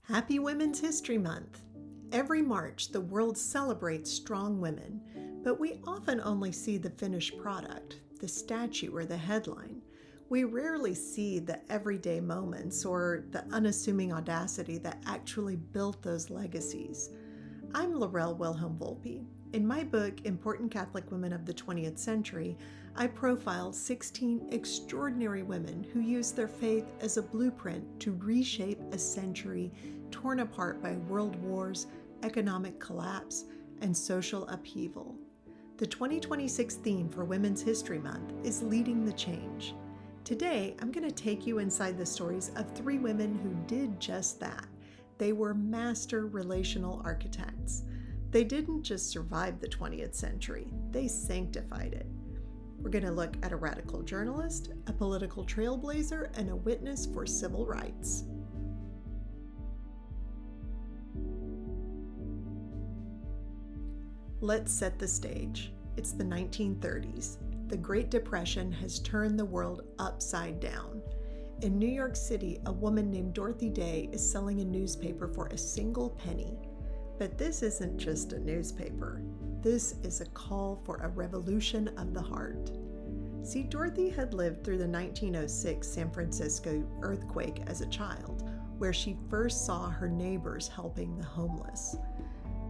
Happy Women's History Month! Every March, the world celebrates strong women, but we often only see the finished product, the statue or the headline. We rarely see the everyday moments or the unassuming audacity that actually built those legacies. I'm Lorel Wilhelm-Volpi. In my book, Important Catholic Women of the 20th Century, I profiled 16 extraordinary women who used their faith as a blueprint to reshape a century torn apart by world wars, economic collapse, and social upheaval. The 2026 theme for Women's History Month is Leading the Change. Today, I'm going to take you inside the stories of three women who did just that. They were master relational architects. They didn't just survive the 20th century, they sanctified it. We're going to look at a radical journalist, a political trailblazer, and a witness for civil rights. Let's set the stage. It's the 1930s. The Great Depression has turned the world upside down. In New York City, a woman named Dorothy Day is selling a newspaper for a single penny. But this isn't just a newspaper. This is a call for a revolution of the heart. See, Dorothy had lived through the 1906 San Francisco earthquake as a child, where she first saw her neighbors helping the homeless.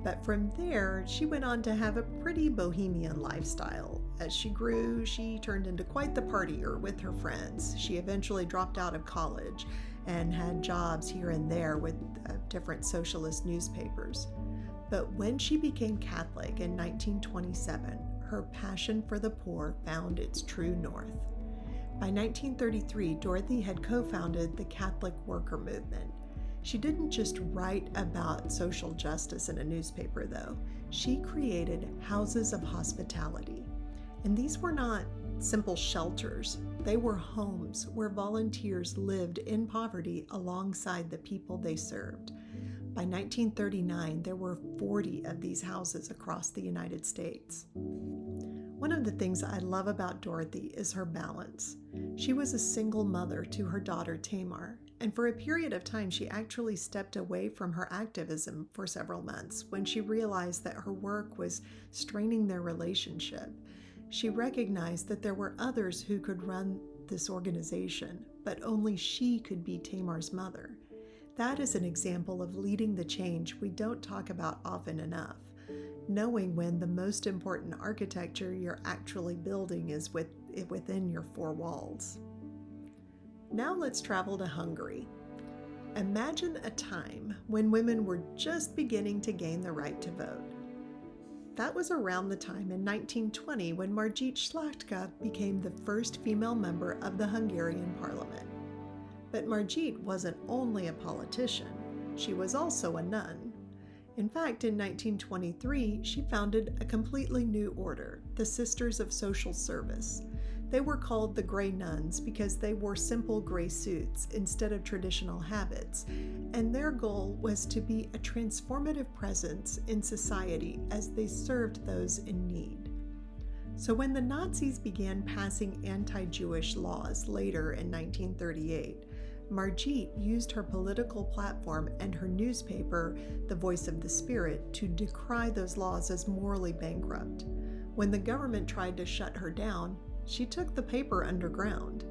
But from there, she went on to have a pretty bohemian lifestyle. As she grew, she turned into quite the partier with her friends. She eventually dropped out of college and had jobs here and there with different socialist newspapers. But when she became Catholic in 1927, her passion for the poor found its true north. By 1933, Dorothy had co-founded the Catholic Worker Movement. She didn't just write about social justice in a newspaper, though. She created houses of hospitality. And these were not simple shelters. They were homes where volunteers lived in poverty alongside the people they served. By 1939, there were 40 of these houses across the United States. One of the things I love about Dorothy is her balance. She was a single mother to her daughter Tamar, and for a period of time she actually stepped away from her activism for several months when she realized that her work was straining their relationship. She recognized that there were others who could run this organization, but only she could be Tamar's mother. That is an example of leading the change we don't talk about often enough. Knowing when the most important architecture you're actually building is within your four walls. Now let's travel to Hungary. Imagine a time when women were just beginning to gain the right to vote. That was around the time in 1920 when Margit Slachta became the first female member of the Hungarian parliament. But Margit wasn't only a politician, she was also a nun. In fact, in 1923, she founded a completely new order, the Sisters of Social Service. They were called the Gray Nuns because they wore simple gray suits instead of traditional habits, and their goal was to be a transformative presence in society as they served those in need. So when the Nazis began passing anti-Jewish laws later in 1938, Margit used her political platform and her newspaper, The Voice of the Spirit, to decry those laws as morally bankrupt. When the government tried to shut her down, she took the paper underground.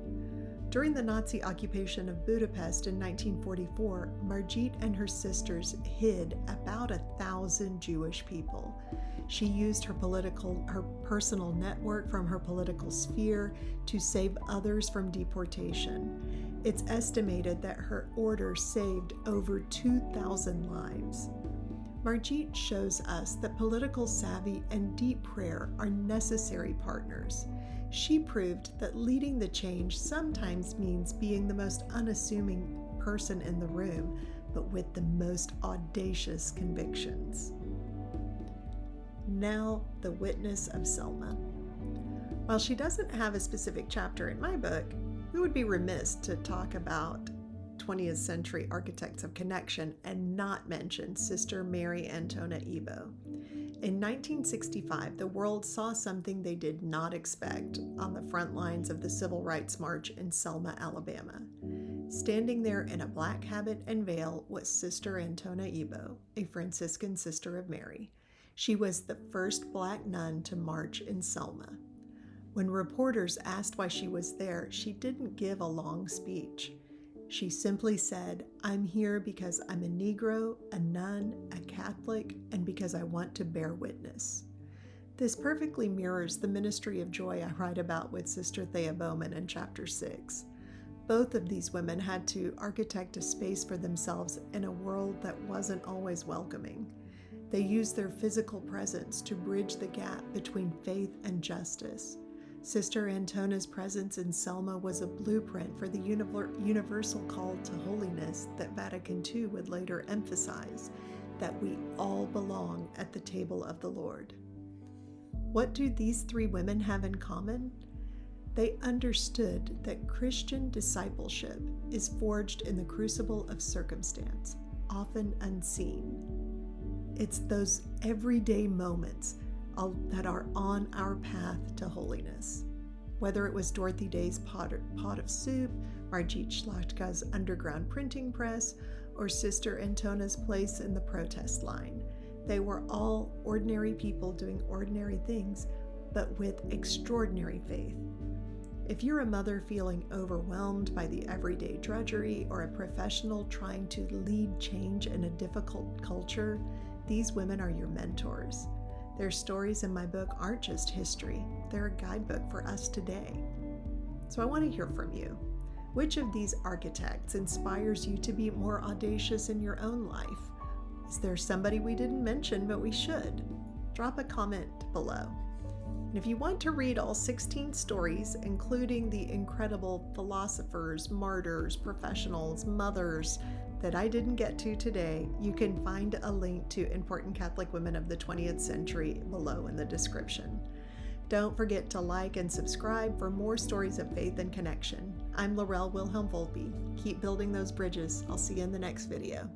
During the Nazi occupation of Budapest in 1944, Margit and her sisters hid about 1,000 Jewish people. She used her personal network from her political sphere to save others from deportation. It's estimated that her order saved over 2,000 lives. Margit shows us that political savvy and deep prayer are necessary partners. She proved that leading the change sometimes means being the most unassuming person in the room, but with the most audacious convictions. Now, the witness of Selma. While she doesn't have a specific chapter in my book, we would be remiss to talk about 20th century architects of connection and not mention Sister Mary Antona Ebo. In 1965, the world saw something they did not expect on the front lines of the Civil Rights March in Selma, Alabama. Standing there in a black habit and veil was Sister Antona Ebo, a Franciscan Sister of Mary. She was the first black nun to march in Selma. When reporters asked why she was there, she didn't give a long speech. She simply said, "I'm here because I'm a Negro, a nun, a Catholic, and because I want to bear witness." This perfectly mirrors the ministry of joy I write about with Sister Thea Bowman in Chapter 6. Both of these women had to architect a space for themselves in a world that wasn't always welcoming. They used their physical presence to bridge the gap between faith and justice. Sister Antona's presence in Selma was a blueprint for the universal call to holiness that Vatican II would later emphasize, that we all belong at the table of the Lord. What do these three women have in common? They understood that Christian discipleship is forged in the crucible of circumstance, often unseen. It's those everyday moments that are on our path to holiness. Whether it was Dorothy Day's pot of soup, Margit Slachta's underground printing press, or Sister Antona's place in the protest line, they were all ordinary people doing ordinary things, but with extraordinary faith. If you're a mother feeling overwhelmed by the everyday drudgery, or a professional trying to lead change in a difficult culture, these women are your mentors. Their stories in my book aren't just history, they're a guidebook for us today. So I want to hear from you. Which of these architects inspires you to be more audacious in your own life? Is there somebody we didn't mention but we should? Drop a comment below. And if you want to read all 16 stories, including the incredible philosophers, martyrs, professionals, mothers that I didn't get to today, you can find a link to Important Catholic Women of the 20th Century below in the description. Don't forget to like and subscribe for more stories of faith and connection. I'm Lorel Wilhelm-Volpi. Keep building those bridges. I'll see you in the next video.